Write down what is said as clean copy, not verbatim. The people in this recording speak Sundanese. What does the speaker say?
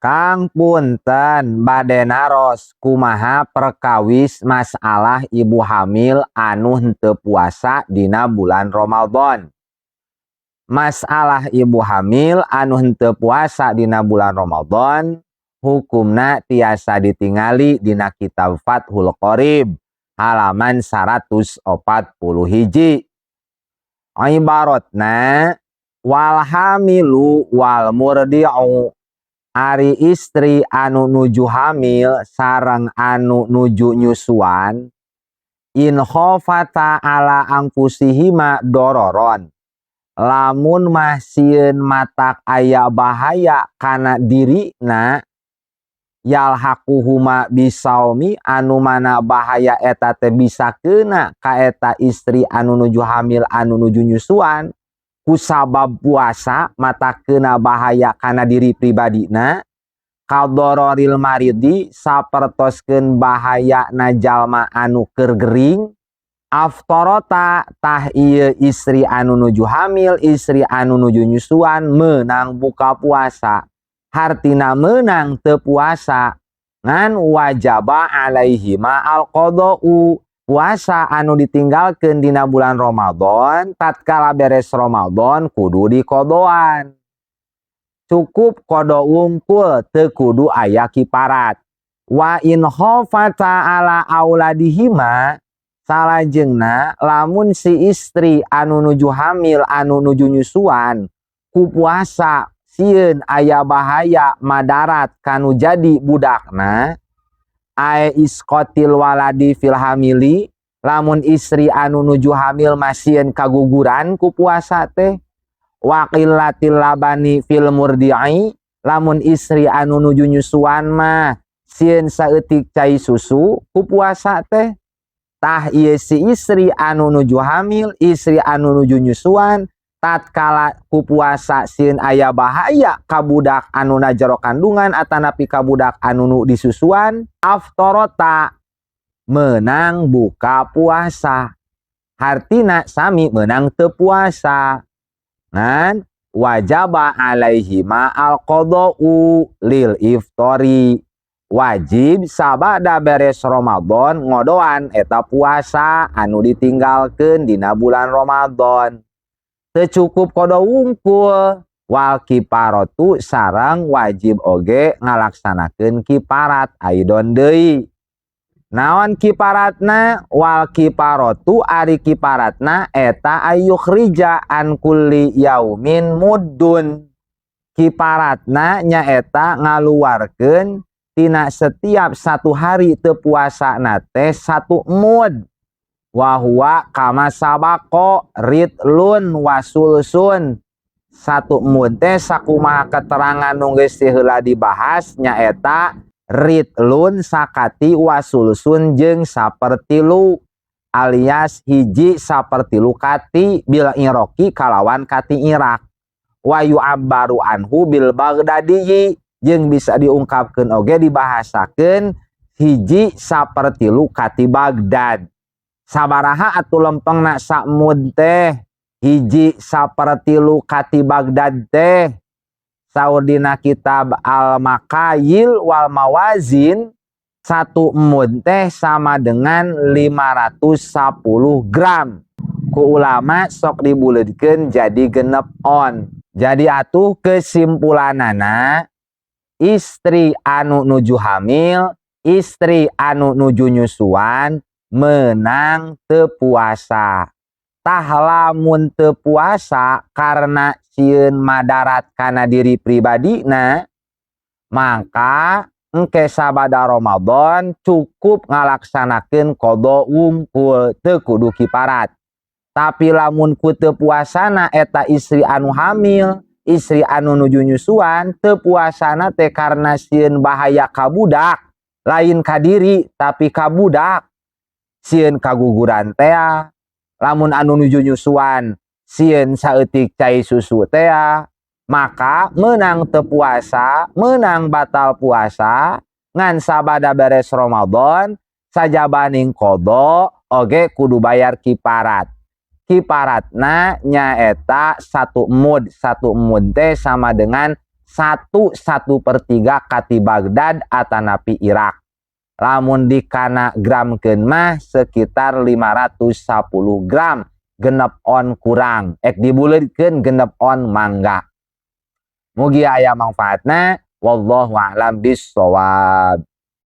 Kang punten bade naros kumaha perkawis masalah ibu hamil anu henteu puasa dina bulan Ramadan. Masalah ibu hamil anu henteu puasa dina bulan Ramadan hukumna tiasa ditingali dina kitab Fathul Qorib halaman 141. Ibaratna wal hamilu wal murdi'u, ari istri anu nuju hamil sareng anu nuju nyusuan, in khofata ala angkusihima dororon, lamun mah sieun matak aya bahaya kana dirina, yalhaquhuma bisaumi, anu mana bahaya eta teh bisa keuna ka eta istri anu nuju hamil anu nuju nyusuan kusabab puasa mata kena bahaya kana diri pribadina, kadororil maridi sapertoskeun bahaya na jalma anu keur gering, aftorota tah ieu istri anu nuju hamil istri anu nuju nyusuan meunang buka puasa, hartina meunang teu puasa ngan wajaba alaihima alqadau, puasa anu ditinggalkeun dina bulan Ramadan tatkala beres Ramadan kudu dikodoan. Cukup kodo wungkul teu kudu aya kiparat. Wa in khofata ala auladihima, salajengna lamun si istri anu nuju hamil anu nuju nyusuan ku puasa sieun aya bahaya madarat kanu jadi budakna, ae iskotil waladi fil hamili, lamun istri anu nuju hamil masieun kaguguran ku puasa teh, waqillatil labani fil murdi'i, lamun istri anu nuju nyusuan mah sieun saeutik cai susu ku puasa teh, tah ieu si istri anu nuju hamil istri anu nuju nyusuan tatkala ku puasa sieun aya bahaya ka budak anu najero kandungan atanapi ka budak anu nu disusuan, aftorota menang buka puasa, hartina sami menang teu puasa, ngan wajaba alaihima alqadau lil iftori, wajib sabada beres Ramadan ngodoan eta puasa anu ditinggalkeun dina bulan Ramadan. Teu cukup kodo wungkul, wal kiparatu sareng wajib oge ngalaksanakeun kiparat aidon deui. Naon kiparatna? Wal kiparatu ari kiparatna eta ayyukhrija an kulli yaumin muddun. Kiparatna nyaeta ngaluarkeun tina setiap satu hari teu puasana teh 1 mud. Wahwa kama sabako ritlun wasulsun, 1 mud teh sakumaha keterangan nu geus heula dibahas nyaeta ritlun sakati wasulsun jeung sapertilu, alias hiji sapertilu kati bil iroki kalawan kati Irak, wa yu'abbaru anhu bil baghdadi, jeung bisa diungkapkeun oge dibahasakeun hiji sapertilu kati Baghdad. Sabaraha atuh lempengna sak mud teh? Hiji sapertilu kati Baghdad teh. Saur dina kitab Al-Makayil wal Mawazin, 1 mud teh sama dengan 510 gram. Ku ulama sok dibuleudkeun jadi 6 on. Jadi atuh kesimpulanana, istri anu nuju hamil, istri anu nuju nyusuan menang teu puasa. Tah lamun teu puasa karena sieun madarat kana diri pribadina, maka engke sabada Ramadan cukup ngalaksanakeun qada wungkul teu kudu kiparat. Tapi lamun ku teu puasana eta istri anu hamil, istri anu nuju nyusuan, teu puasana teh karena sieun bahaya ka budak, lain ka diri tapi ka budak. Sieun kaguguran teh, lamun anu nuju nyusuan sieun saeutik cai susu teh, maka menang teu puasa, menang batal puasa, ngan sabada beres Ramadan sajabaning qada oge kudu bayar kiparat. Kiparatna nyaeta 1 mud. 1 mud teh sama dengan 1/1/3 kati Baghdad atanapi Irak. Lamun dikana gramkeun mah sekitar 510 gram, genep on kurang. Ek dibuleutkeun genep on mangga. Mugi aya manfaatna, wallahu a'lam bissawab.